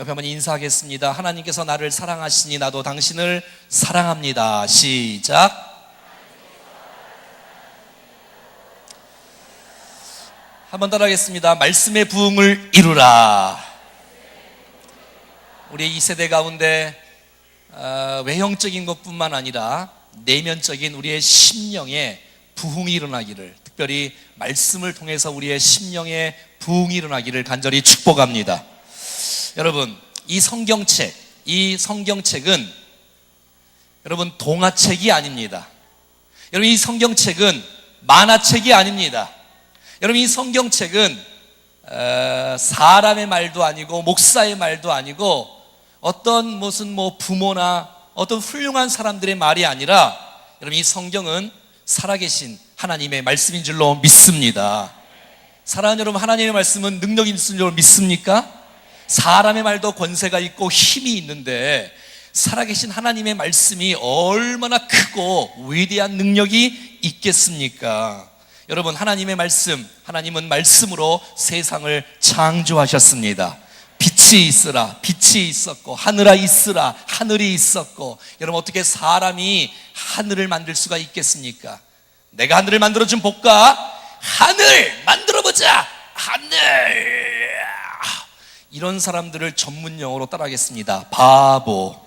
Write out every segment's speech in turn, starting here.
옆에 한번 인사하겠습니다. 하나님께서 나를 사랑하시니 나도 당신을 사랑합니다. 시작. 한번 따라하겠습니다. 말씀의 부흥을 이루라. 우리 이 세대 가운데 외형적인 것뿐만 아니라 내면적인 우리의 심령에 부흥이 일어나기를, 특별히 말씀을 통해서 우리의 심령에 부흥이 일어나기를 간절히 축복합니다. 여러분, 이 성경책은 여러분 동화책이 아닙니다. 여러분, 이 성경책은 만화책이 아닙니다. 여러분, 이 성경책은 사람의 말도 아니고 목사의 말도 아니고 어떤 무슨 부모나 어떤 훌륭한 사람들의 말이 아니라, 여러분, 이 성경은 살아계신 하나님의 말씀인 줄로 믿습니다. 사랑하는 여러분, 하나님의 말씀은 능력이 있는 줄로 믿습니까? 사람의 말도 권세가 있고 힘이 있는데 살아계신 하나님의 말씀이 얼마나 크고 위대한 능력이 있겠습니까? 여러분, 하나님의 말씀, 하나님은 말씀으로 세상을 창조하셨습니다. 빛이 있으라, 빛이 있었고, 하늘아 있으라, 하늘이 있었고. 여러분, 어떻게 사람이 하늘을 만들 수가 있겠습니까? 내가 하늘을 만들어 좀 볼까? 하늘 만들어보자. 하늘. 이런 사람들을 전문 용어로 따라하겠습니다. 바보.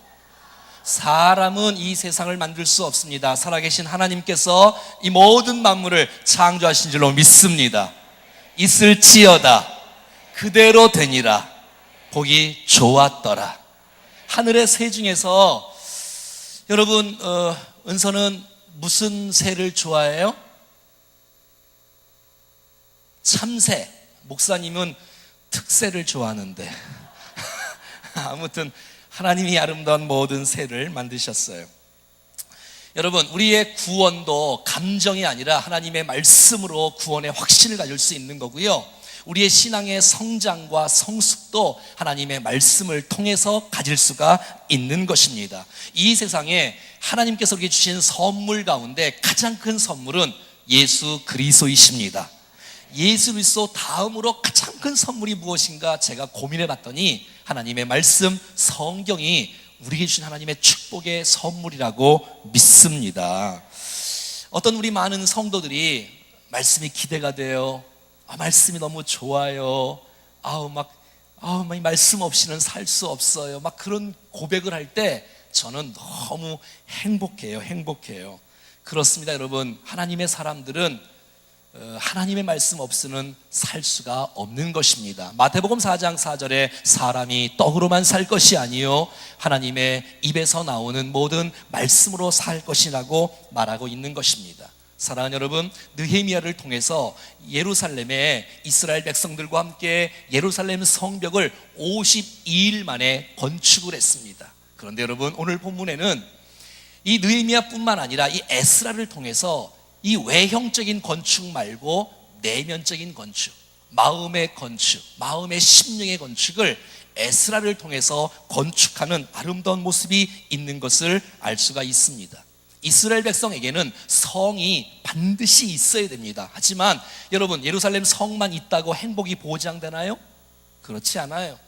사람은 이 세상을 만들 수 없습니다. 살아계신 하나님께서 이 모든 만물을 창조하신 줄로 믿습니다. 있을지어다 그대로 되니라 보기 좋았더라. 하늘의 새 중에서 여러분, 은서는 무슨 새를 좋아해요? 참새. 목사님은 특새를 좋아하는데 아무튼 하나님이 아름다운 모든 새를 만드셨어요. 여러분, 우리의 구원도 감정이 아니라 하나님의 말씀으로 구원의 확신을 가질 수 있는 거고요, 우리의 신앙의 성장과 성숙도 하나님의 말씀을 통해서 가질 수가 있는 것입니다. 이 세상에 하나님께서 우리에게 주신 선물 가운데 가장 큰 선물은 예수 그리스도이십니다. 예수 그리스도 다음으로 가장 큰 선물이 무엇인가 제가 고민해 봤더니 하나님의 말씀, 성경이 우리에게 주신 하나님의 축복의 선물이라고 믿습니다. 어떤 우리 많은 성도들이 말씀이 기대가 돼요. 말씀이 너무 좋아요. 이 말씀 없이는 살 수 없어요. 막 그런 고백을 할 때 저는 너무 행복해요. 그렇습니다, 여러분. 하나님의 사람들은 하나님의 말씀 없이는 살 수가 없는 것입니다. 마태복음 4장 4절에 사람이 떡으로만 살 것이 아니요 하나님의 입에서 나오는 모든 말씀으로 살 것이라고 말하고 있는 것입니다. 사랑하는 여러분, 느헤미야를 통해서 예루살렘에 이스라엘 백성들과 함께 예루살렘 성벽을 52일 만에 건축을 했습니다. 그런데 여러분, 오늘 본문에는 이 느헤미야뿐만 아니라 이 에스라를 통해서 이 외형적인 건축 말고 내면적인 건축, 마음의 건축, 마음의 심령의 건축을 에스라를 통해서 건축하는 아름다운 모습이 있는 것을 알 수가 있습니다. 이스라엘 백성에게는 성이 반드시 있어야 됩니다. 하지만 여러분, 예루살렘 성만 있다고 행복이 보장되나요? 그렇지 않아요.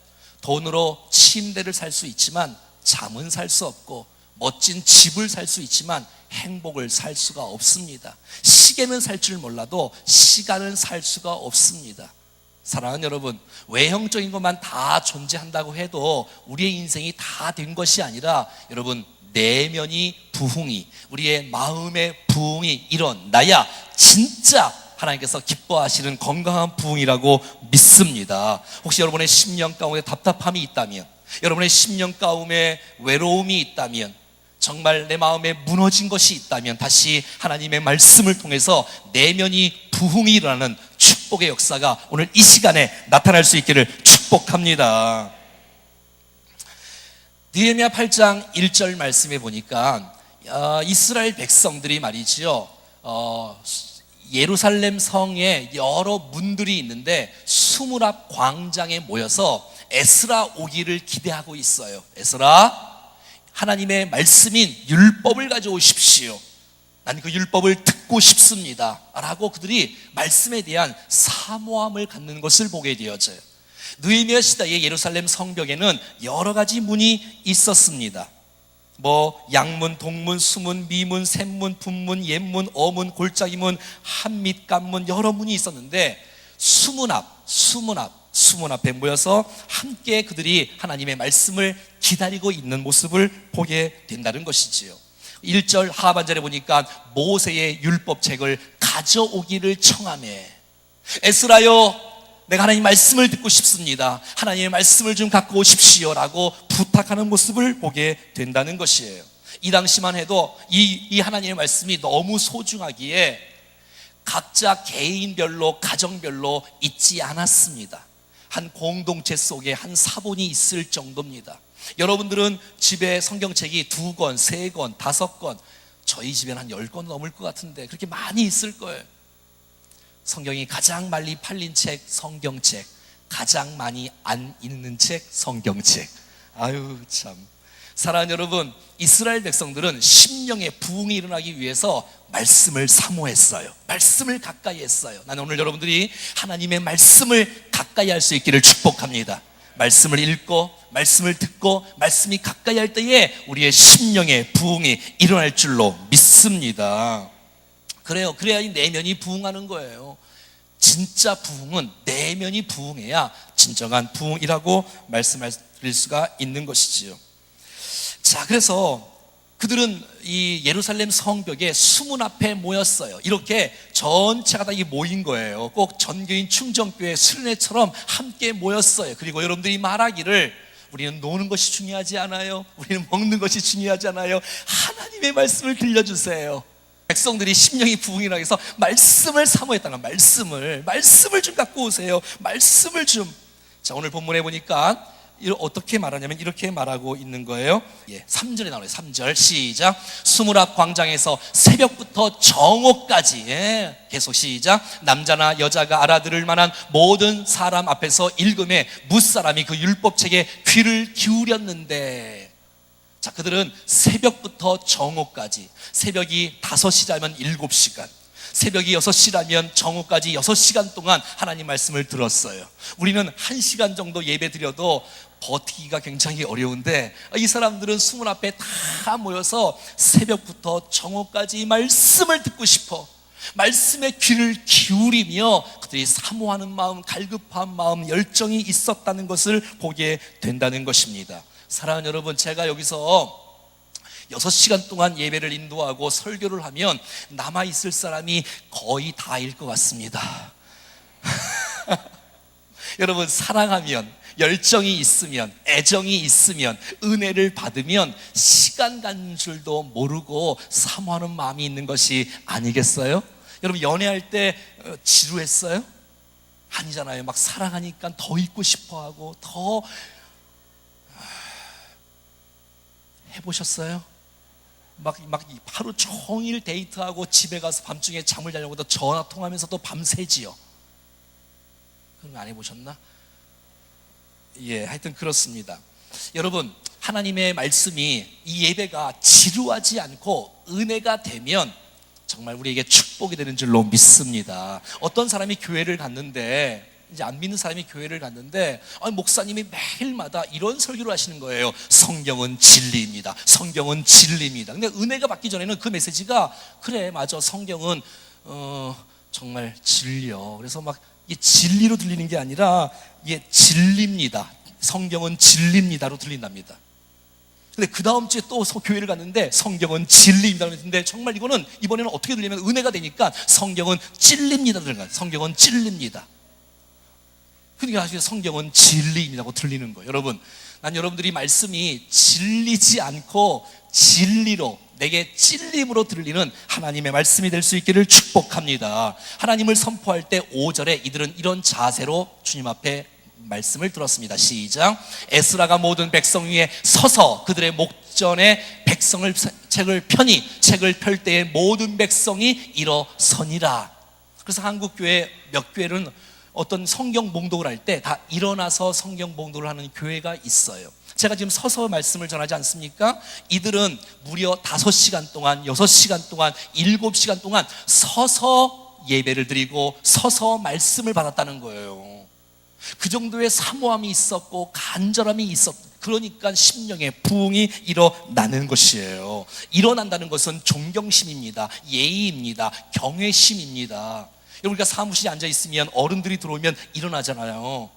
돈으로 침대를 살 수 있지만 잠은 살 수 없고, 멋진 집을 살 수 있지만 행복을 살 수가 없습니다. 시계는 살 줄 몰라도 시간은 살 수가 없습니다. 사랑하는 여러분, 외형적인 것만 다 존재한다고 해도 우리의 인생이 다 된 것이 아니라, 여러분, 내면이 부흥이, 우리의 마음의 부흥이 일어나야 진짜 하나님께서 기뻐하시는 건강한 부흥이라고 믿습니다. 혹시 여러분의 심령 가운데 답답함이 있다면, 여러분의 심령 가운데 외로움이 있다면, 정말 내 마음에 무너진 것이 있다면 다시 하나님의 말씀을 통해서 내면이 부흥이 일어나는 축복의 역사가 오늘 이 시간에 나타날 수 있기를 축복합니다. 느헤미야 8장 1절 말씀에 보니까 이스라엘 백성들이 말이지요, 예루살렘 성에 여러 문들이 있는데 수문 앞 광장에 모여서 에스라 오기를 기대하고 있어요. 에스라, 하나님의 말씀인 율법을 가져오십시오. 난 그 율법을 듣고 싶습니다 라고 그들이 말씀에 대한 사모함을 갖는 것을 보게 되어져요. 느헤미야 시대의 예루살렘 성벽에는 여러 가지 문이 있었습니다. 양문, 동문, 수문, 미문, 샘문, 분문, 옛문, 어문, 골짜기문, 한밑, 간문, 여러 문이 있었는데 수문 앞에 모여서 함께 그들이 하나님의 말씀을 기다리고 있는 모습을 보게 된다는 것이지요. 1절 하반절에 보니까 모세의 율법책을 가져오기를 청하매, 에스라여, 내가 하나님 말씀을 듣고 싶습니다. 하나님의 말씀을 좀 갖고 오십시오 라고 부탁하는 모습을 보게 된다는 것이에요. 이 당시만 해도 이 하나님의 말씀이 너무 소중하기에 각자 개인별로, 가정별로 있지 않았습니다. 한 공동체 속에 한 사본이 있을 정도입니다. 여러분들은 집에 성경책이 2권, 3권, 5권, 저희 집에는 한 10권 넘을 것 같은데 그렇게 많이 있을 거예요. 성경이 가장 많이 팔린 책, 성경책. 가장 많이 안 읽는 책, 성경책. 아유 참. 사랑하는 여러분, 이스라엘 백성들은 심령의 부흥이 일어나기 위해서 말씀을 사모했어요. 말씀을 가까이 했어요. 나는 오늘 여러분들이 하나님의 말씀을 가까이 할 수 있기를 축복합니다. 말씀을 읽고 말씀을 듣고 말씀이 가까이 할 때에 우리의 심령의 부흥이 일어날 줄로 믿습니다. 그래야 이 내면이 부흥하는 거예요. 진짜 부흥은 내면이 부흥해야 진정한 부흥이라고 말씀할 수가 있는 것이지요. 자, 그래서 그들은 이 예루살렘 성벽의 수문 앞에 모였어요. 이렇게 전체가 다 모인 거예요. 꼭 전교인 충정교회 수련회처럼 함께 모였어요. 그리고 여러분들이 말하기를, 우리는 노는 것이 중요하지 않아요. 우리는 먹는 것이 중요하지 않아요. 하나님의 말씀을 들려주세요. 백성들이 심령이 부흥이 나기 위해서 말씀을 사모했다는 거예요. 말씀을 좀 갖고 오세요. 말씀을 좀. 자, 오늘 본문에 보니까 어떻게 말하냐면 이렇게 말하고 있는 거예요. 3절에 나와요. 3절 시작. 수문 앞 광장에서 새벽부터 정오까지, 계속 시작. 남자나 여자가 알아들을 만한 모든 사람 앞에서 읽음에 뭇사람이 그 율법책에 귀를 기울였는데, 자, 그들은 새벽부터 정오까지, 새벽이 5시라면 7시간, 새벽이 6시라면 정오까지 6시간 동안 하나님 말씀을 들었어요. 우리는 1시간 정도 예배 드려도 버티기가 굉장히 어려운데 이 사람들은 수문 앞에 다 모여서 새벽부터 정오까지 말씀을 듣고 싶어 말씀에 귀를 기울이며 그들이 사모하는 마음, 갈급한 마음, 열정이 있었다는 것을 보게 된다는 것입니다. 사랑하는 여러분, 제가 여기서 6시간 동안 예배를 인도하고 설교를 하면 남아있을 사람이 거의 다일 것 같습니다. 여러분, 사랑하면, 열정이 있으면, 애정이 있으면, 은혜를 받으면 시간 가는 줄도 모르고 사모하는 마음이 있는 것이 아니겠어요? 여러분, 연애할 때 지루했어요? 아니잖아요. 막 사랑하니까 더 있고 싶어하고 더 해보셨어요? 막 하루 종일 데이트하고 집에 가서 밤중에 잠을 자려고 전화 통하면서도 밤새지요. 그런 거 안 해보셨나? 하여튼 그렇습니다. 여러분, 하나님의 말씀이, 이 예배가 지루하지 않고 은혜가 되면 정말 우리에게 축복이 되는 줄로 믿습니다. 어떤 사람이 교회를 갔는데, 이제 안 믿는 사람이 교회를 갔는데 목사님이 매일마다 이런 설교를 하시는 거예요. 성경은 진리입니다. 성경은 진리입니다. 근데 은혜가 받기 전에는 그 메시지가, 그래 맞아, 성경은 정말 진리요. 그래서 막 이게 진리로 들리는 게 아니라 이게 진리입니다. 성경은 진리입니다로 들린답니다. 근데 그 다음 주에 또 교회를 갔는데 성경은 진리입니다. 그랬는데 정말 이번에는 어떻게 들리면 은혜가 되니까 성경은 찔립니다. 성경은 찔립니다. 그러니까 성경은 진리입니다고 들리는 거예요. 여러분, 난 여러분들이 말씀이 질리지 않고 진리로, 내게 찔림으로 들리는 하나님의 말씀이 될 수 있기를 축복합니다. 하나님을 선포할 때 5절에 이들은 이런 자세로 주님 앞에 말씀을 들었습니다. 시작. 에스라가 모든 백성 위에 서서 그들의 목전에 책을 펼 때에 모든 백성이 일어서니라. 그래서 한국 교회 몇 교회는 어떤 성경 봉독을 할 때 다 일어나서 성경 봉독을 하는 교회가 있어요. 제가 지금 서서 말씀을 전하지 않습니까? 이들은 무려 5시간 동안, 6시간 동안, 7시간 동안 서서 예배를 드리고 서서 말씀을 받았다는 거예요. 그 정도의 사모함이 있었고 간절함이 있었고, 그러니까 심령의 부흥이 일어나는 것이에요. 일어난다는 것은 존경심입니다. 예의입니다. 경외심입니다. 우리가 사무실에 앉아 있으면 어른들이 들어오면 일어나잖아요.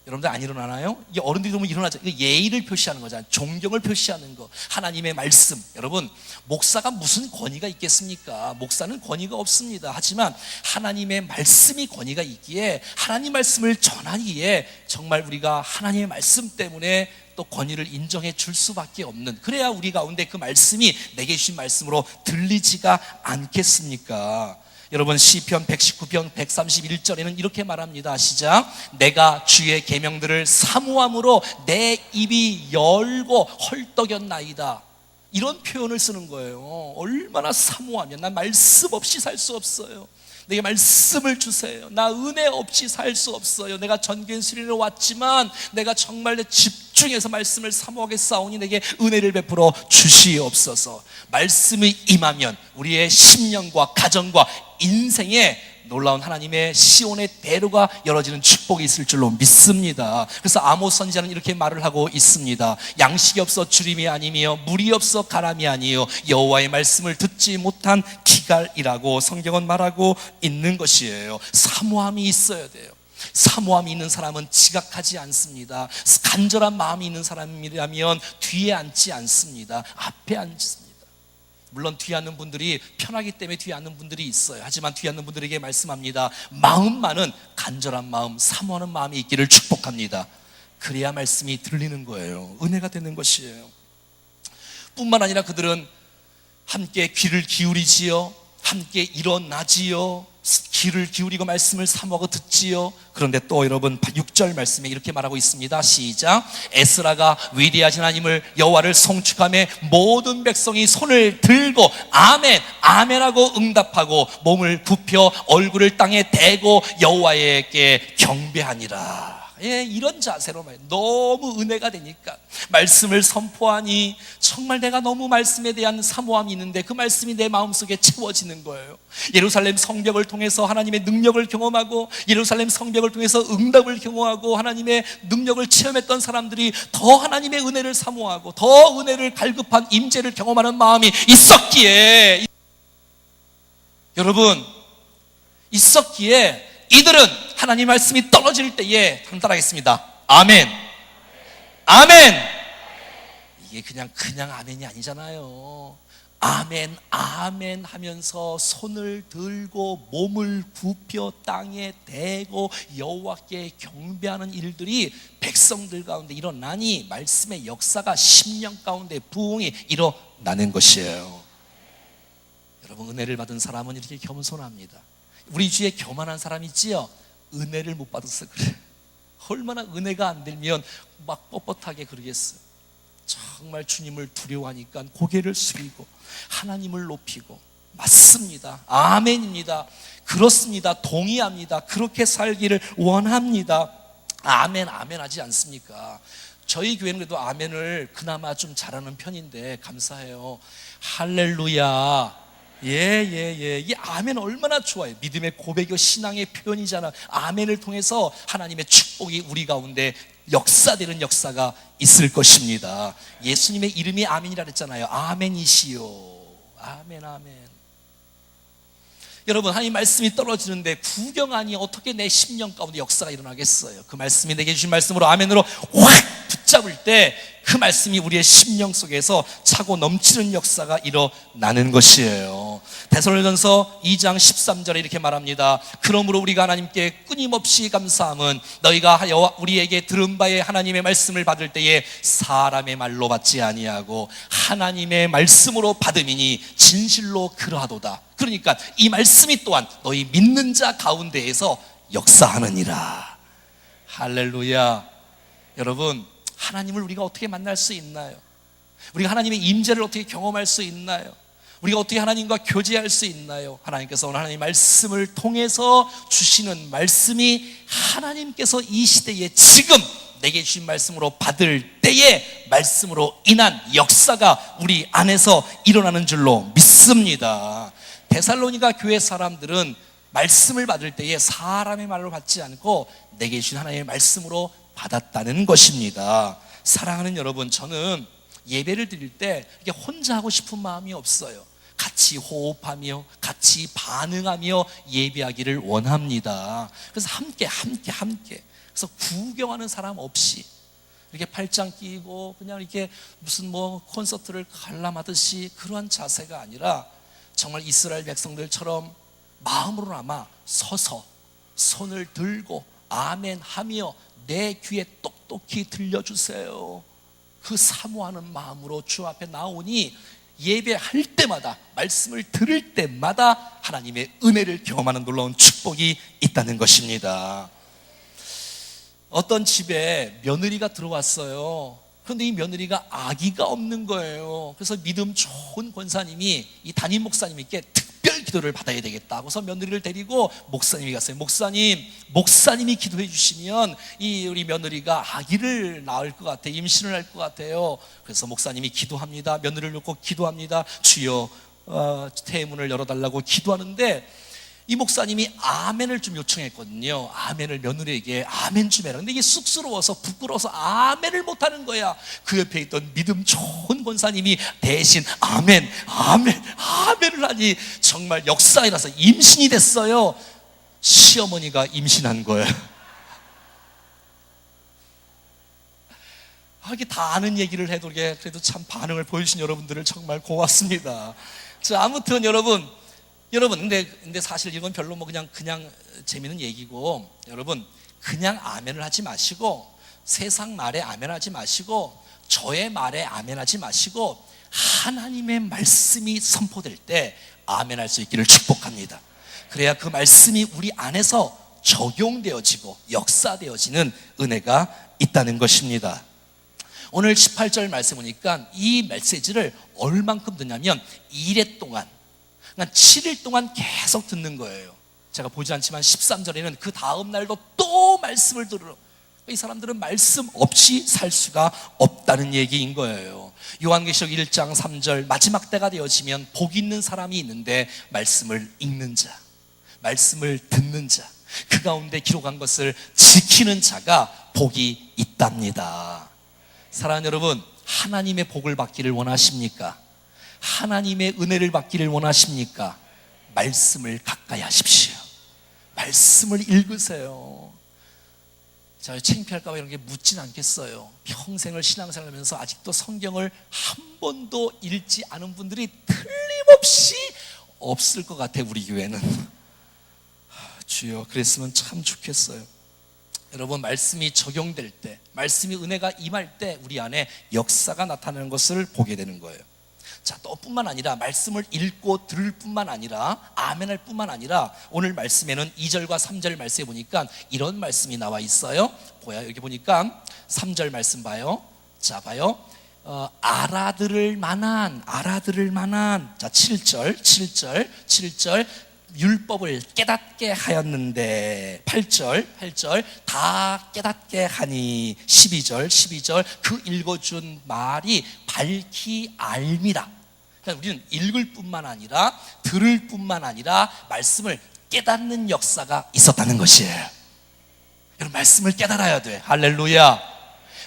여러분들 안 일어나나요? 이 어른들이 들어오면 일어나죠. 예의를 표시하는 거잖아요. 존경을 표시하는 거. 하나님의 말씀. 여러분, 목사가 무슨 권위가 있겠습니까? 목사는 권위가 없습니다. 하지만 하나님의 말씀이 권위가 있기에, 하나님 말씀을 전하기에 정말 우리가 하나님의 말씀 때문에 또 권위를 인정해 줄 수밖에 없는, 그래야 우리 가운데 그 말씀이 내게 주신 말씀으로 들리지가 않겠습니까? 여러분, 시편 119편 131절에는 이렇게 말합니다. 시작. 내가 주의 계명들을 사모함으로 내 입이 열고 헐떡였나이다. 이런 표현을 쓰는 거예요. 얼마나 사모하면, 난 말씀 없이 살 수 없어요. 내게 말씀을 주세요. 나 은혜 없이 살 수 없어요. 내가 전교인 수련회로 왔지만 내가 정말 내 집중해서 말씀을 사모하겠사오니 내게 은혜를 베풀어 주시옵소서. 말씀이 임하면 우리의 심령과 가정과 인생에 놀라운 하나님의 시온의 대로가 열어지는 축복이 있을 줄로 믿습니다. 그래서 아모스 선지자는 이렇게 말을 하고 있습니다. 양식이 없어 주림이 아니며 물이 없어 가람이 아니요 여호와의 말씀을 듣지 못한 기갈이라고 성경은 말하고 있는 것이에요. 사모함이 있어야 돼요. 사모함이 있는 사람은 지각하지 않습니다. 간절한 마음이 있는 사람이라면 뒤에 앉지 않습니다. 앞에 앉습니다. 물론 뒤에 앉는 분들이 편하기 때문에 뒤에 앉는 분들이 있어요. 하지만 뒤에 앉는 분들에게 말씀합니다. 마음만은 간절한 마음, 사모하는 마음이 있기를 축복합니다. 그래야 말씀이 들리는 거예요. 은혜가 되는 것이에요. 뿐만 아니라 그들은 함께 귀를 기울이지요, 함께 일어나지요, 귀를 기울이고 말씀을 사모하고 듣지요. 그런데 또 여러분 6절 말씀에 이렇게 말하고 있습니다. 시작. 에스라가 위대하신 하나님을 여호와를 송축하며 모든 백성이 손을 들고 아멘 아멘하고 응답하고 몸을 굽혀 얼굴을 땅에 대고 여호와에게 경배하니라. 예, 이런 자세로 너무 은혜가 되니까 말씀을 선포하니 정말 내가 너무 말씀에 대한 사모함이 있는데 그 말씀이 내 마음속에 채워지는 거예요. 예루살렘 성벽을 통해서 하나님의 능력을 경험하고, 예루살렘 성벽을 통해서 응답을 경험하고, 하나님의 능력을 체험했던 사람들이 더 하나님의 은혜를 사모하고 더 은혜를 갈급한 임재를 경험하는 마음이 있었기에, 여러분, 있었기에 이들은 하나님 말씀이 떨어질 때에 따라하겠습니다. 아멘, 아멘. 이게 그냥 아멘이 아니잖아요. 아멘, 아멘 하면서 손을 들고 몸을 굽혀 땅에 대고 여호와께 경배하는 일들이 백성들 가운데 일어나니 말씀의 역사가 심령 가운데 부흥이 일어나는 것이에요. 여러분, 은혜를 받은 사람은 이렇게 겸손합니다. 우리 주위에 교만한 사람 있지요? 은혜를 못 받아서 그래. 얼마나 은혜가 안 들면 막 뻣뻣하게 그러겠어요. 정말 주님을 두려워하니까 고개를 숙이고 하나님을 높이고, 맞습니다. 아멘입니다. 그렇습니다. 동의합니다. 그렇게 살기를 원합니다. 아멘, 아멘 하지 않습니까? 저희 교회는 그래도 아멘을 그나마 좀 잘하는 편인데 감사해요. 할렐루야. 예. 이 아멘 얼마나 좋아요. 믿음의 고백이고 신앙의 표현이잖아. 아멘을 통해서 하나님의 축복이 우리 가운데 역사되는 역사가 있을 것입니다. 예수님의 이름이 아멘이라 그랬잖아요. 아멘이시요. 아멘, 아멘. 여러분, 하나님 말씀이 떨어지는데 구경하니 어떻게 내 심령 가운데 역사가 일어나겠어요? 그 말씀이 내게 주신 말씀으로 아멘으로 확 붙잡을 때 그 말씀이 우리의 심령 속에서 차고 넘치는 역사가 일어나는 것이에요. 데살로니가전서 2장 13절에 이렇게 말합니다. 그러므로 우리가 하나님께 끊임없이 감사함은 너희가 우리에게 들은 바에 하나님의 말씀을 받을 때에 사람의 말로 받지 아니하고 하나님의 말씀으로 받음이니 진실로 그러하도다. 그러니까 이 말씀이 또한 너희 믿는 자 가운데에서 역사하느니라. 할렐루야. 여러분, 하나님을 우리가 어떻게 만날 수 있나요? 우리가 하나님의 임재를 어떻게 경험할 수 있나요? 우리가 어떻게 하나님과 교제할 수 있나요? 하나님께서 오늘 하나님의 말씀을 통해서 주시는 말씀이 하나님께서 이 시대에 지금 내게 주신 말씀으로 받을 때에 말씀으로 인한 역사가 우리 안에서 일어나는 줄로 믿습니다. 데살로니가 교회 사람들은 말씀을 받을 때에 사람의 말로 받지 않고 내게 주신 하나님의 말씀으로 받았다는 것입니다. 사랑하는 여러분, 저는 예배를 드릴 때 이렇게 혼자 하고 싶은 마음이 없어요. 같이 호흡하며 같이 반응하며 예배하기를 원합니다. 그래서 함께 그래서 구경하는 사람 없이 이렇게 팔짱 끼고 그냥 이렇게 무슨 뭐 콘서트를 관람하듯이 그러한 자세가 아니라 정말 이스라엘 백성들처럼 마음으로나마 서서 손을 들고 아멘 하며 내 귀에 똑똑히 들려주세요. 그 사모하는 마음으로 주 앞에 나오니 예배할 때마다, 말씀을 들을 때마다 하나님의 은혜를 경험하는 놀라운 축복이 있다는 것입니다. 어떤 집에 며느리가 들어왔어요. 그런데 이 며느리가 아기가 없는 거예요. 그래서 믿음 좋은 권사님이 이 담임 목사님께 특별 기도를 받아야 되겠다 하고서 며느리를 데리고 목사님이 갔어요. 목사님이 기도해 주시면 이 우리 며느리가 아기를 낳을 것 같아요. 임신을 할 것 같아요. 그래서 목사님이 기도합니다. 며느리를 놓고 기도합니다. 주여 태문을 열어달라고 기도하는데 이 목사님이 아멘을 좀 요청했거든요. 아멘을 며느리에게 아멘 좀 해라. 근데 이게 쑥스러워서 부끄러워서 아멘을 못하는 거야. 그 옆에 있던 믿음 좋은 권사님이 대신 아멘을 하니 정말 역사에 나서 임신이 됐어요. 시어머니가 임신한 거예요. 이게 다 아는 얘기를 해도 그래도 참 반응을 보여주신 여러분들을 정말 고맙습니다. 자, 아무튼 여러분, 근데 사실 이건 별로 뭐 그냥 재미있는 얘기고, 여러분, 그냥 아멘을 하지 마시고, 세상 말에 아멘하지 마시고, 저의 말에 아멘하지 마시고, 하나님의 말씀이 선포될 때 아멘할 수 있기를 축복합니다. 그래야 그 말씀이 우리 안에서 적용되어지고 역사되어지는 은혜가 있다는 것입니다. 오늘 18절 말씀 보니까 이 메시지를 얼만큼 듣냐면 2회 동안, 그러니까 7일 동안 계속 듣는 거예요. 제가 보지 않지만 13절에는 그 다음 날도 또 말씀을 들으러, 이 사람들은 말씀 없이 살 수가 없다는 얘기인 거예요. 요한계시록 1장 3절, 마지막 때가 되어지면 복 있는 사람이 있는데 말씀을 읽는 자, 말씀을 듣는 자, 그 가운데 기록한 것을 지키는 자가 복이 있답니다. 사랑하는 여러분, 하나님의 복을 받기를 원하십니까? 하나님의 은혜를 받기를 원하십니까? 말씀을 가까이 하십시오. 말씀을 읽으세요. 자, 창피할까 봐 이런 게 묻진 않겠어요. 평생을 신앙생활 하면서 아직도 성경을 한 번도 읽지 않은 분들이 틀림없이 없을 것 같아요. 우리 교회는. 주여, 그랬으면 참 좋겠어요. 여러분, 말씀이 적용될 때, 말씀이 은혜가 임할 때 우리 안에 역사가 나타나는 것을 보게 되는 거예요. 자, 또 뿐만 아니라 말씀을 읽고 들을 뿐만 아니라 아멘할 뿐만 아니라 오늘 말씀에는 2절과 3절 말씀에 보니까 이런 말씀이 나와 있어요. 여기 보니까 3절 말씀 봐요. 자, 봐요. 알아들을 만한 자, 7절 율법을 깨닫게 하였는데, 8절 다 깨닫게 하니, 12절 그 읽어준 말이 밝히 알미라. 그러니까 우리는 읽을 뿐만 아니라 들을 뿐만 아니라 말씀을 깨닫는 역사가 있었다는 것이에요. 여러분, 말씀을 깨달아야 돼. 할렐루야.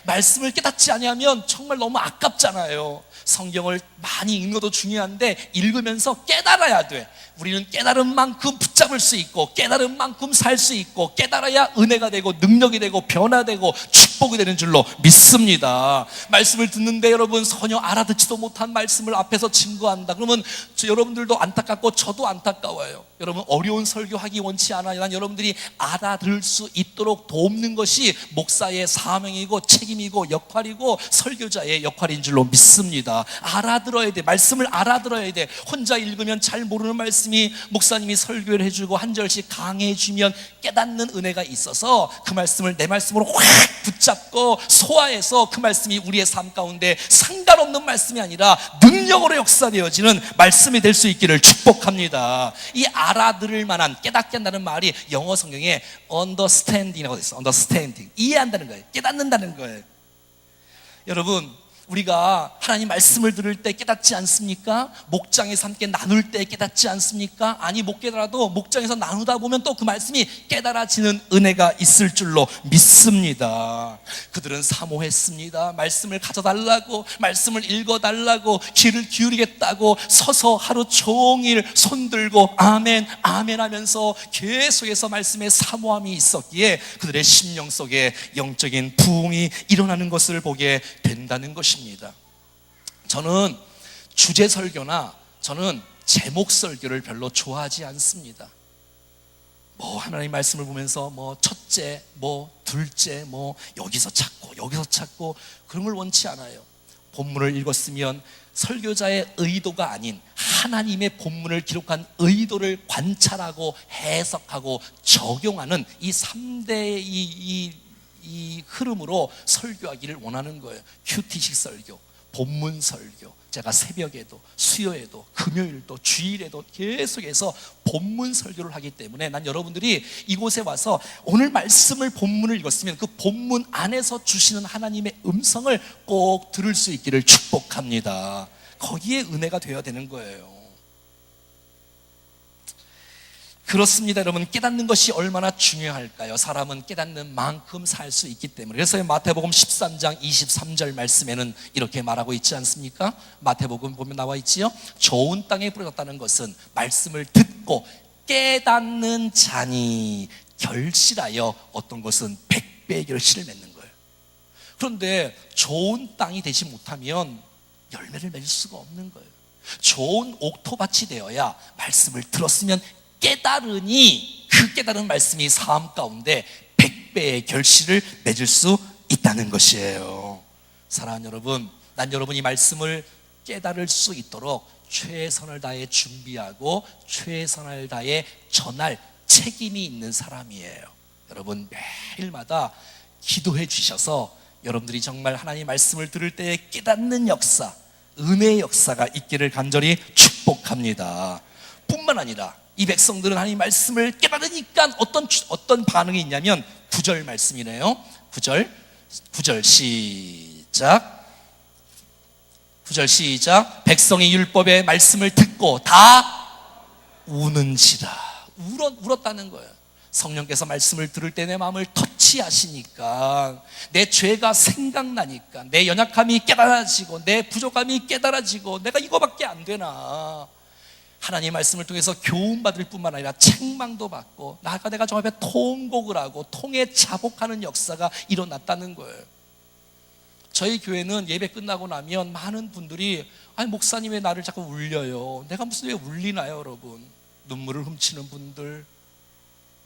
말씀을 깨닫지 아니하면 정말 너무 아깝잖아요. 성경을 많이 읽는 것도 중요한데 읽으면서 깨달아야 돼. 우리는 깨달은 만큼 붙잡을 수 있고 깨달은 만큼 살 수 있고 깨달아야 은혜가 되고 능력이 되고 변화되고 축복이 되는 줄로 믿습니다. 말씀을 듣는데 여러분, 전혀 알아듣지도 못한 말씀을 앞에서 증거한다 그러면 여러분들도 안타깝고 저도 안타까워요. 여러분, 어려운 설교하기 원치 않아요. 난 여러분들이 알아들을 수 있도록 돕는 것이 목사의 사명이고 책임이고 역할이고 설교자의 역할인 줄로 믿습니다. 알아들어야 돼. 말씀을 알아들어야 돼. 혼자 읽으면 잘 모르는 말씀이 목사님이 설교를 해주고 한 절씩 강해해 주면 깨닫는 은혜가 있어서 그 말씀을 내 말씀으로 확 붙잡고 소화해서 그 말씀이 우리의 삶 가운데 상관없는 말씀이 아니라 능력으로 역사되어지는 말씀이 될 수 있기를 축복합니다. 이 알아들을 만한, 깨닫게 한다는 말이 영어 성경에 understanding이라고 되어 있어요. understanding, 이해한다는 거예요. 깨닫는다는 거예요. 여러분, 우리가 하나님 말씀을 들을 때 깨닫지 않습니까? 목장에서 함께 나눌 때 깨닫지 않습니까? 아니 못 깨달아도 목장에서 나누다 보면 또 그 말씀이 깨달아지는 은혜가 있을 줄로 믿습니다. 그들은 사모했습니다. 말씀을 가져달라고, 말씀을 읽어달라고, 귀를 기울이겠다고 서서 하루 종일 손들고 아멘 아멘 하면서 계속해서 말씀에 사모함이 있었기에 그들의 심령 속에 영적인 부흥이 일어나는 것을 보게 된다는 것입니다. 저는 주제 설교나 저는 제목 설교를 별로 좋아하지 않습니다. 하나님 말씀을 보면서 첫째, 둘째, 여기서 찾고 그런 걸 원치 않아요. 본문을 읽었으면 설교자의 의도가 아닌 하나님의 본문을 기록한 의도를 관찰하고 해석하고 적용하는 이 3대의 이 흐름으로 설교하기를 원하는 거예요. 큐티식 설교, 본문 설교. 제가 새벽에도 수요에도 금요일도 주일에도 계속해서 본문 설교를 하기 때문에 난 여러분들이 이곳에 와서 오늘 말씀을 본문을 읽었으면 그 본문 안에서 주시는 하나님의 음성을 꼭 들을 수 있기를 축복합니다. 거기에 은혜가 되어야 되는 거예요. 그렇습니다. 여러분, 깨닫는 것이 얼마나 중요할까요? 사람은 깨닫는 만큼 살 수 있기 때문에. 그래서 마태복음 13장 23절 말씀에는 이렇게 말하고 있지 않습니까? 마태복음 보면 나와 있지요. 좋은 땅에 뿌려졌다는 것은 말씀을 듣고 깨닫는 자니 결실하여 어떤 것은 100배의 결실을 맺는 거예요. 그런데 좋은 땅이 되지 못하면 열매를 맺을 수가 없는 거예요. 좋은 옥토밭이 되어야 말씀을 들었으면 깨달으니 그 깨달은 말씀이 삶 가운데 100배의 결실을 맺을 수 있다는 것이에요. 사랑하는 여러분, 난 여러분이 말씀을 깨달을 수 있도록 최선을 다해 준비하고 최선을 다해 전할 책임이 있는 사람이에요. 여러분, 매일마다 기도해 주셔서 여러분들이 정말 하나님 말씀을 들을 때 깨닫는 역사, 은혜의 역사가 있기를 간절히 축복합니다. 뿐만 아니라 이 백성들은 하나님 말씀을 깨달으니까 어떤 반응이 있냐면 9절 말씀이네요. 9절 시작. 9절 시작. 백성이 율법의 말씀을 듣고 다 우는지라. 울었다는 거예요. 성령께서 말씀을 들을 때 내 마음을 터치하시니까, 내 죄가 생각나니까, 내 연약함이 깨달아지고 내 부족함이 깨달아지고 내가 이거밖에 안 되나, 하나님의 말씀을 통해서 교훈받을 뿐만 아니라 책망도 받고 내가 저 앞에 통곡을 하고 통에 자복하는 역사가 일어났다는 거예요. 저희 교회는 예배 끝나고 나면 많은 분들이 아니 목사님 왜 나를 자꾸 울려요? 내가 무슨 왜 울리나요? 여러분, 눈물을 훔치는 분들,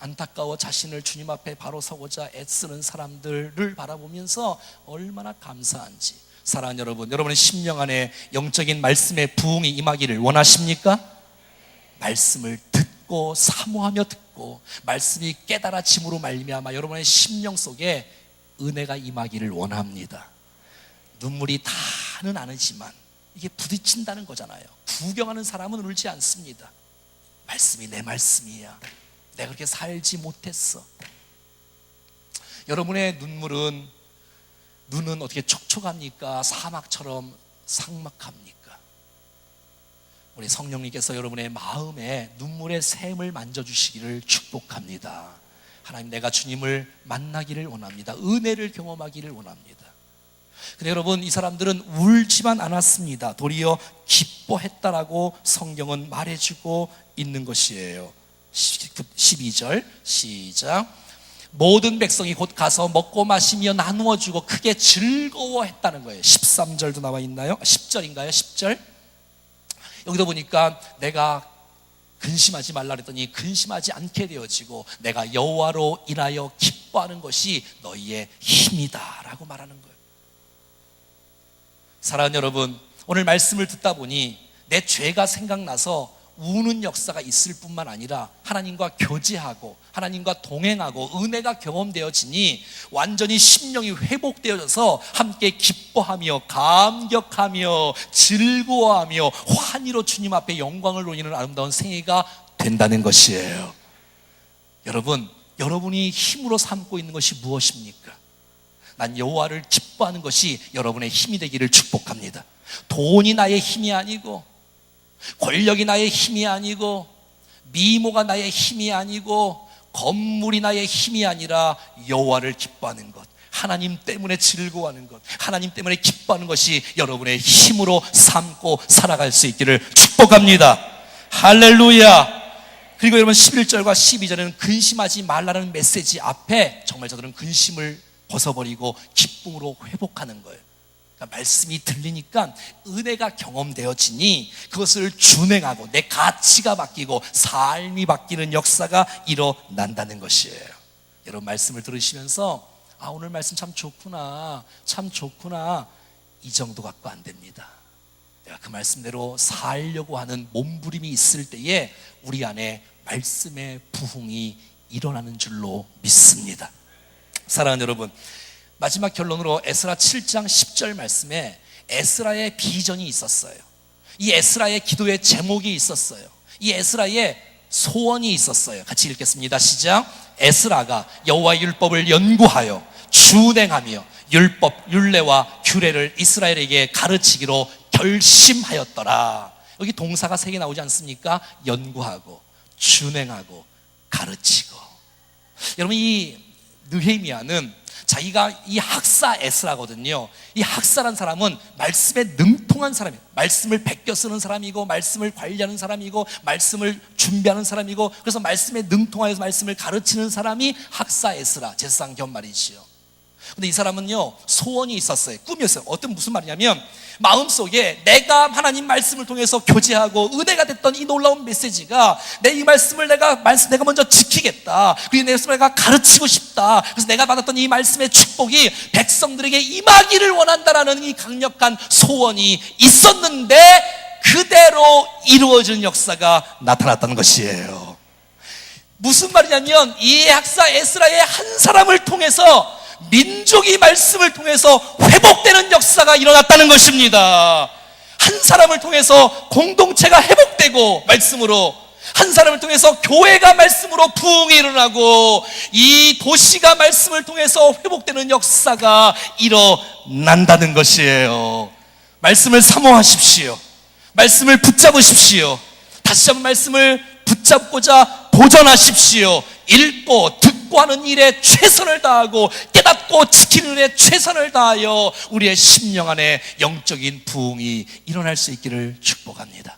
안타까워 자신을 주님 앞에 바로 서고자 애쓰는 사람들을 바라보면서 얼마나 감사한지. 사랑하는 여러분, 여러분의 심령 안에 영적인 말씀의 부흥이 임하기를 원하십니까? 말씀을 듣고 사모하며 듣고 말씀이 깨달아짐으로 말미암아 여러분의 심령 속에 은혜가 임하기를 원합니다. 눈물이 다는 않으지만 이게 부딪힌다는 거잖아요. 구경하는 사람은 울지 않습니다. 말씀이 내 말씀이야. 내가 그렇게 살지 못했어. 여러분의 눈은 어떻게 촉촉합니까? 사막처럼 삭막합니까? 우리 성령님께서 여러분의 마음에 눈물의 샘을 만져주시기를 축복합니다. 하나님, 내가 주님을 만나기를 원합니다. 은혜를 경험하기를 원합니다. 근데 여러분, 이 사람들은 울지만 않았습니다. 도리어 기뻐했다라고 성경은 말해주고 있는 것이에요. 12절 시작. 모든 백성이 곧 가서 먹고 마시며 나누어 주고 크게 즐거워했다는 거예요. 13절도 나와 있나요? 10절인가요? 10절. 여기도 보니까 내가 근심하지 말라 그랬더니 근심하지 않게 되어지고 내가 여호와로 인하여 기뻐하는 것이 너희의 힘이다 라고 말하는 거예요. 사랑하는 여러분, 오늘 말씀을 듣다 보니 내 죄가 생각나서 우는 역사가 있을 뿐만 아니라 하나님과 교제하고 하나님과 동행하고 은혜가 경험되어지니 완전히 심령이 회복되어져서 함께 기뻐하며 감격하며 즐거워하며 환희로 주님 앞에 영광을 돌리는 아름다운 생애가 된다는 것이에요. 여러분, 여러분이 힘으로 삼고 있는 것이 무엇입니까? 난 여호와를 기뻐하는 것이 여러분의 힘이 되기를 축복합니다. 돈이 나의 힘이 아니고, 권력이 나의 힘이 아니고, 미모가 나의 힘이 아니고, 건물이 나의 힘이 아니라 여호와를 기뻐하는 것, 하나님 때문에 즐거워하는 것, 하나님 때문에 기뻐하는 것이 여러분의 힘으로 삼고 살아갈 수 있기를 축복합니다. 할렐루야. 그리고 여러분 11절과 12절에는 근심하지 말라는 메시지 앞에 정말 저들은 근심을 벗어버리고 기쁨으로 회복하는 거예요. 그러니까 말씀이 들리니까 은혜가 경험되어지니 그것을 준행하고 내 가치가 바뀌고 삶이 바뀌는 역사가 일어난다는 것이에요. 여러분 말씀을 들으시면서 오늘 말씀 참 좋구나, 참 좋구나, 이 정도 갖고 안 됩니다. 내가 그 말씀대로 살려고 하는 몸부림이 있을 때에 우리 안에 말씀의 부흥이 일어나는 줄로 믿습니다. 사랑하는 여러분, 마지막 결론으로 에스라 7장 10절 말씀에 에스라의 비전이 있었어요. 이 에스라의 기도의 제목이 있었어요. 이 에스라의 소원이 있었어요. 같이 읽겠습니다. 시작. 에스라가 여호와의 율법을 연구하여 준행하며 율법, 율례와 규례를 이스라엘에게 가르치기로 결심하였더라. 여기 동사가 3개 나오지 않습니까? 연구하고 준행하고 가르치고. 여러분 이 느헤미야는 자기가 이 학사 에스라거든요. 이 학사란 사람은 말씀에 능통한 사람이에요. 말씀을 베껴 쓰는 사람이고, 말씀을 관리하는 사람이고, 말씀을 준비하는 사람이고, 그래서 말씀에 능통하여서 말씀을 가르치는 사람이 학사 에스라, 제사장 겸 말이지요. 근데 이 사람은요 소원이 있었어요. 꿈이었어요. 무슨 말이냐면 마음속에 내가 하나님 말씀을 통해서 교제하고 은혜가 됐던 이 놀라운 메시지가 내 이 말씀을 내가 먼저 지키겠다, 그리고 내 말씀을 내가 가르치고 싶다, 그래서 내가 받았던 이 말씀의 축복이 백성들에게 임하기를 원한다라는 이 강력한 소원이 있었는데 그대로 이루어진 역사가 나타났다는 것이에요. 무슨 말이냐면 이 학사 에스라의 한 사람을 통해서 민족이 말씀을 통해서 회복되는 역사가 일어났다는 것입니다. 한 사람을 통해서 공동체가 회복되고, 말씀으로 한 사람을 통해서 교회가 말씀으로 부흥이 일어나고, 이 도시가 말씀을 통해서 회복되는 역사가 일어난다는 것이에요. 말씀을 사모하십시오. 말씀을 붙잡으십시오. 다시 한번 말씀을 붙잡고자 도전하십시오. 읽고 듣고 하는 일에 최선을 다하고 깨닫고 지키는 일에 최선을 다하여 우리의 심령 안에 영적인 부흥이 일어날 수 있기를 축복합니다.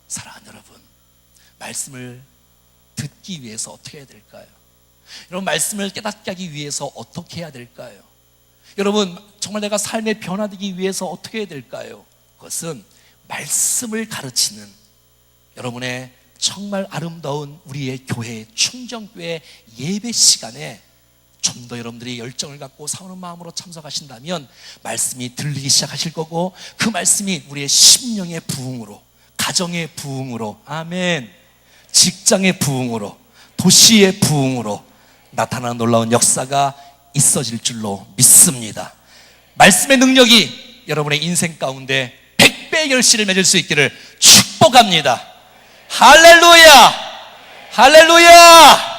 사랑하는 여러분, 말씀을 듣기 위해서 어떻게 해야 될까요? 여러분 말씀을 깨닫게 하기 위해서 어떻게 해야 될까요? 여러분 정말 내가 삶에 변화되기 위해서 어떻게 해야 될까요? 그것은 말씀을 가르치는 여러분의 정말 아름다운 우리의 교회, 충정교회 예배 시간에 좀 더 여러분들이 열정을 갖고 사오는 마음으로 참석하신다면 말씀이 들리기 시작하실 거고, 그 말씀이 우리의 심령의 부흥으로, 가정의 부흥으로, 아멘, 직장의 부흥으로, 도시의 부흥으로 나타나는 놀라운 역사가 있어질 줄로 믿습니다. 말씀의 능력이 여러분의 인생 가운데 100배의 결실을 맺을 수 있기를 축복합니다. 할렐루야! 할렐루야!